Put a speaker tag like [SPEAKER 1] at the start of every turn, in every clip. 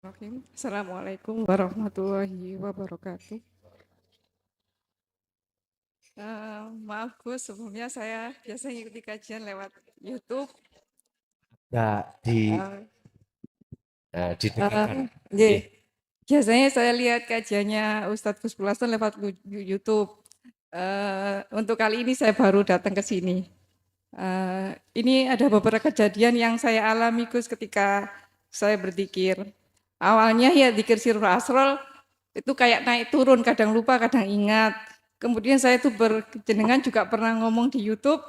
[SPEAKER 1] Assalamualaikum warahmatullahi wabarakatuh. Maaf Gus, sebelumnya saya biasa ngikuti kajian lewat YouTube.
[SPEAKER 2] Nggak di
[SPEAKER 1] Uh,
[SPEAKER 2] didengarkan.
[SPEAKER 1] nggih. Biasanya saya lihat kajiannya Ustadz Gus Pulasan lewat YouTube. Untuk kali ini saya baru datang ke sini. Ini ada beberapa kejadian yang saya alami Gus ketika saya berzikir. Awalnya ya zikir sirul asrol itu kayak naik turun, kadang lupa, kadang ingat. Kemudian saya itu berjenengan juga pernah ngomong di YouTube,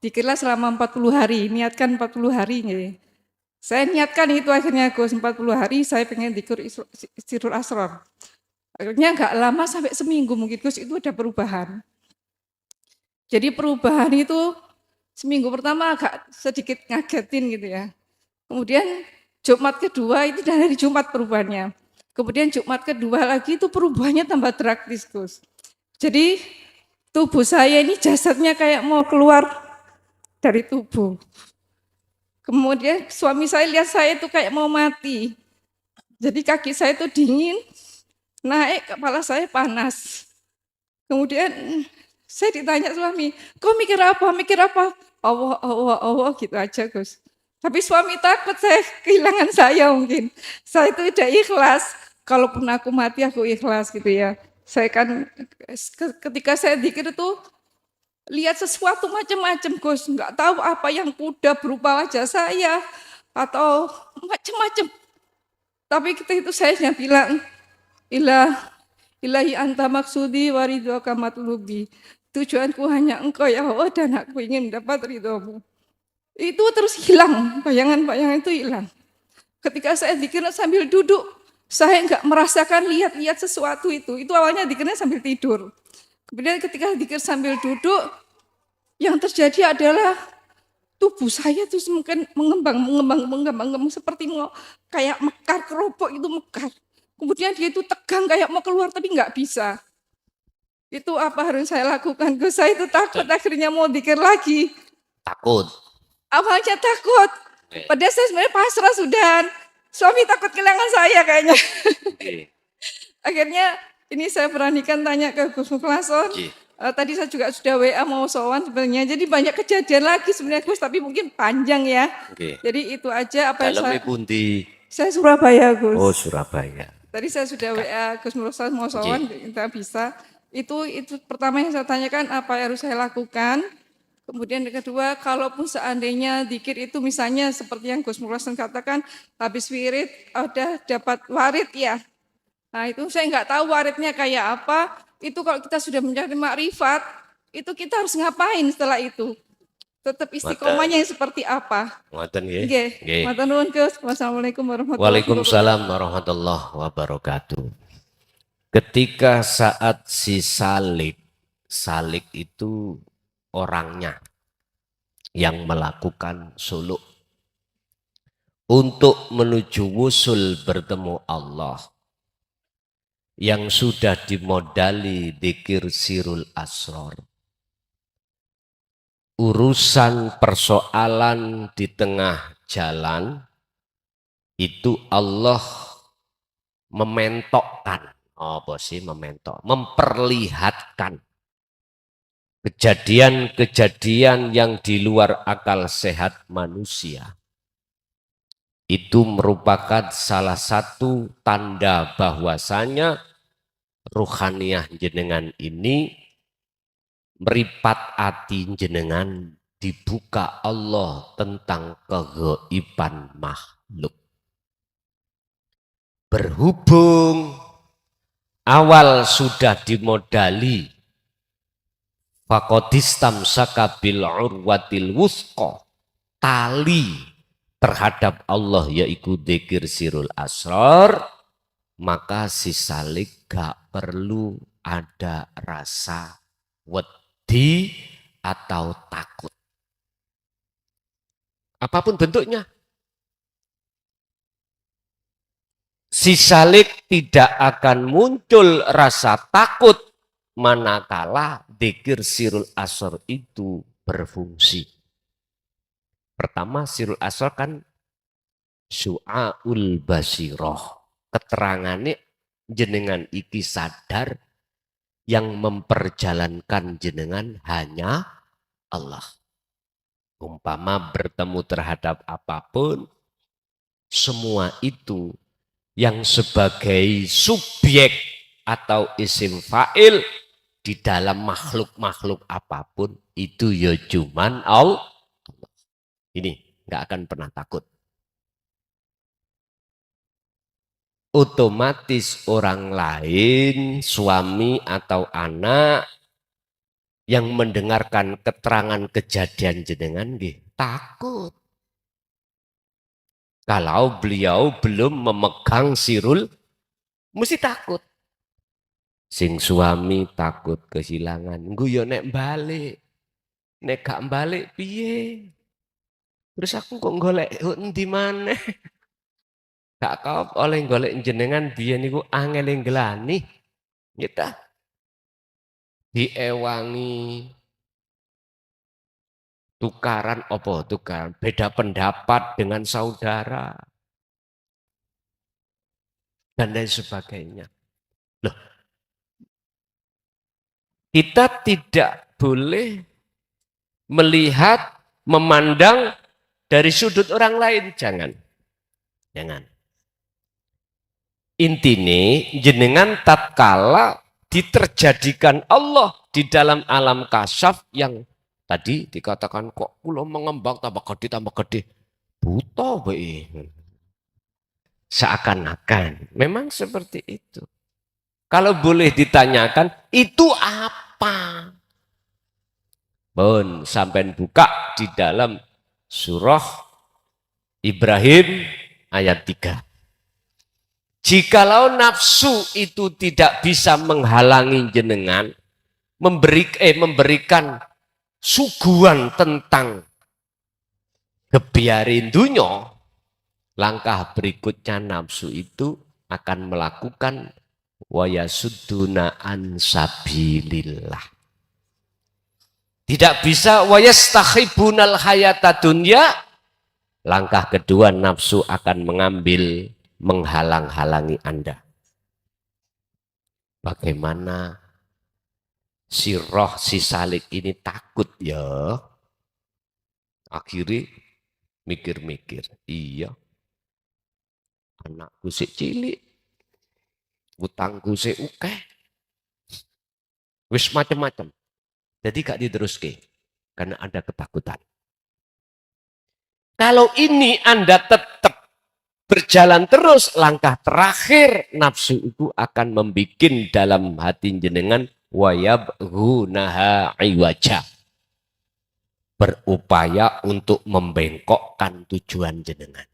[SPEAKER 1] zikirlah selama 40 hari, niatkan 40 hari. Nih. Saya niatkan itu akhirnya Gus, 40 hari saya pengen zikir sirul asror. Akhirnya enggak lama sampai seminggu mungkin Gus itu ada perubahan. Jadi perubahan itu seminggu pertama agak sedikit ngagetin gitu ya. Kemudian Jumat kedua itu dari Jumat perubahannya. Kemudian Jumat kedua lagi itu perubahannya tambah drastis Gus. Jadi tubuh saya ini jasadnya kayak mau keluar dari tubuh. Kemudian suami saya lihat saya itu kayak mau mati. Jadi kaki saya itu dingin, naik kepala saya panas. Kemudian saya ditanya suami, kau mikir apa? Mikir apa? Allah, Allah, Allah gitu aja Gus. Tapi suami takut saya kehilangan saya mungkin. Saya itu udah ikhlas. Kalaupun aku mati aku ikhlas gitu ya. Saya kan ketika saya zikir itu lihat sesuatu macam-macam Gus. Nggak tahu apa yang kuda berupa wajah saya atau macam-macam. Tapi ketika itu saya hanya bilang, ilahi anta maksudi waridhoka matlubi. Tujuanku hanya engkau ya Allah dan aku ingin mendapat ridhomu. Itu terus hilang, bayangan-bayangan itu hilang. Ketika saya zikir sambil duduk, saya enggak merasakan lihat-lihat sesuatu itu. Itu awalnya zikirnya sambil tidur. Kemudian ketika zikir sambil duduk, yang terjadi adalah tubuh saya tuh mungkin mengembang seperti mau kayak mekar keropok itu mekar. Kemudian dia itu tegang kayak mau keluar tapi enggak bisa. Itu apa harus saya lakukan? Gus, saya itu takut akhirnya mau zikir lagi.
[SPEAKER 2] Takut.
[SPEAKER 1] Awalnya takut. Padahal saya sebenarnya pasrah sudah. Suami takut kehilangan saya kayaknya. Akhirnya ini saya beranikan tanya ke Gus Muklason. Tadi saya juga sudah WA mau sowan sebenarnya. Jadi banyak kejadian lagi sebenarnya Gus, tapi mungkin panjang ya. Jadi itu aja apa yang saya...
[SPEAKER 2] Pundi?
[SPEAKER 1] Saya Surabaya Gus.
[SPEAKER 2] Oh Surabaya.
[SPEAKER 1] Tadi saya sudah WA Gus Muklason mau sowan, kita bisa. Itu pertama yang saya tanyakan apa yang harus saya lakukan. Kemudian yang kedua, kalaupun seandainya zikir itu misalnya seperti yang Gus Murasan katakan, habis wirid ada dapat warid ya. Nah itu saya nggak tahu waridnya kayak apa. Itu kalau kita sudah mencari makrifat, itu kita harus ngapain setelah itu? Tetap istiqomahnya yang seperti apa?
[SPEAKER 2] Ngoten nggih.
[SPEAKER 1] Nggih. Matur nuwun Gus. Wassalamualaikum warahmatullahi wabarakatuh.
[SPEAKER 2] Waalaikumsalam warahmatullahi wabarakatuh. Ketika saat si Salik itu orangnya yang melakukan suluk untuk menuju wusul bertemu Allah yang sudah dimodali dzikir sirul asror. Urusan persoalan di tengah jalan itu Allah mementokkan, memperlihatkan kejadian-kejadian yang di luar akal sehat manusia. Itu merupakan salah satu tanda bahwasanya ruhaniyah jenengan ini meripat hati jenengan dibuka Allah tentang kegaiban makhluk. Berhubung awal sudah dimodali faqadistam sakabil urwatil wusqa, tali terhadap Allah yaitu dzikir sirul asrar, maka si Salik gak perlu ada rasa wedi atau takut. Apapun bentuknya. Si Salik tidak akan muncul rasa takut manakala dzikir sirul asr itu berfungsi. Pertama, sirul asr kan syu'aul basiroh, keterangane jenengan iki sadar yang memperjalankan jenengan hanya Allah. Umpama bertemu terhadap apapun, semua itu yang sebagai subjek atau isim fa'il di dalam makhluk-makhluk apapun itu ya cuman Allah. Ini nggak akan pernah takut. Otomatis orang lain, suami atau anak yang mendengarkan keterangan kejadian jenengan takut. Kalau beliau belum memegang sirul, mesti takut. Sing suami takut kehilangan, guyo nek balik. Nek gak balik piye? Terus aku kok golek di mana? Gak kau oleh golek jenengan biyen niku angel nglani. Kita diewangi tukaran apa tukaran beda pendapat dengan saudara dan lain sebagainya. Loh, kita tidak boleh melihat, memandang dari sudut orang lain, jangan. Intine jenengan tatkala diterjadikan Allah di dalam alam kasyaf yang tadi dikatakan kok kula mengembang tambah gede, buta bae. Seakan-akan memang seperti itu. Kalau boleh ditanyakan, itu apa? Bon, sampai buka di dalam surah Ibrahim ayat 3. Jikalau nafsu itu tidak bisa menghalangi jenengan, memberikan suguhan tentang kebiarin dunya, langkah berikutnya nafsu itu akan melakukan wayasudduna an sabilillah. Tidak bisa wayastakhibunal hayata dunya. Langkah kedua nafsu akan menghalang-halangi Anda. Bagaimana si roh si Salik ini takut ya? Akhirnya mikir-mikir, iya. Anakku si cilik, utangku si ukeh, wis macam-macam. Jadi gak diteruske karena ada ketakutan. Kalau ini Anda tetap berjalan terus, langkah terakhir nafsu itu akan membuat dalam hati jenengan wayabghunaha iwaja. Berupaya untuk membengkokkan tujuan jenengan.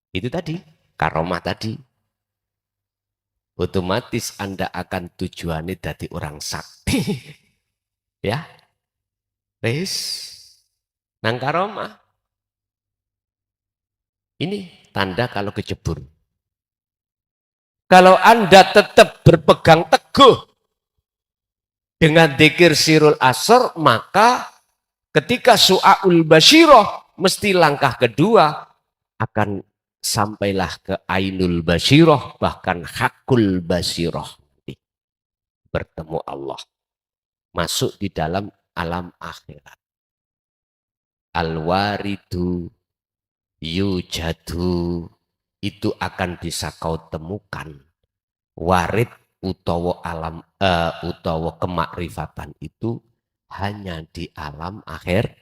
[SPEAKER 2] Itu tadi, karomah tadi. Otomatis Anda akan tujuannya dari orang sakti. Ya. Wes. Nang karomah. Ini tanda kalau kecebur. Kalau Anda tetap berpegang teguh dengan dzikir sirul asr, maka ketika su'aul basyiroh, mesti langkah kedua akan sampailah ke ainul basyiroh, bahkan hakul basyiroh. Bertemu Allah. Masuk di dalam alam akhirat. Al-waridu yujadu, itu akan bisa kau temukan. Warid utawa alam utawa kemakrifatan itu hanya di alam akhirat.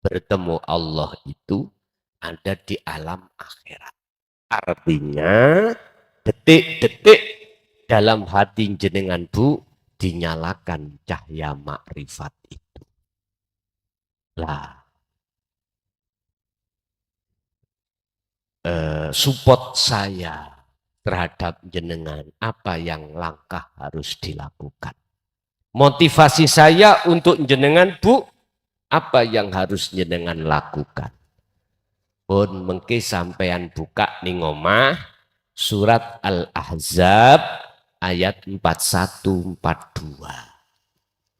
[SPEAKER 2] Bertemu Allah itu ada di alam akhirat. Artinya detik-detik dalam hati jenengan Bu dinyalakan cahaya makrifat itu. Lah, support saya terhadap jenengan, apa yang langkah harus dilakukan. Motivasi saya untuk jenengan Bu, apa yang harus jenengan lakukan. Pun mengke sampean buka ning omah surat Al-Ahzab ayat 41-42.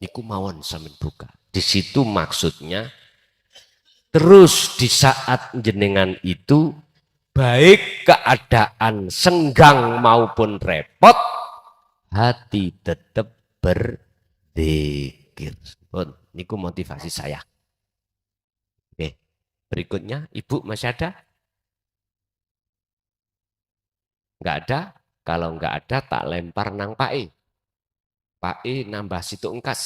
[SPEAKER 2] Niku mawon sampean buka. Di situ maksudnya terus di saat jenengan itu baik keadaan senggang maupun repot, hati tetap berzikir. Niku motivasi saya. Oke, berikutnya Ibu masih ada? Enggak ada? Kalau enggak ada tak lempar nang Pak E. Pak E nambah situ engkas.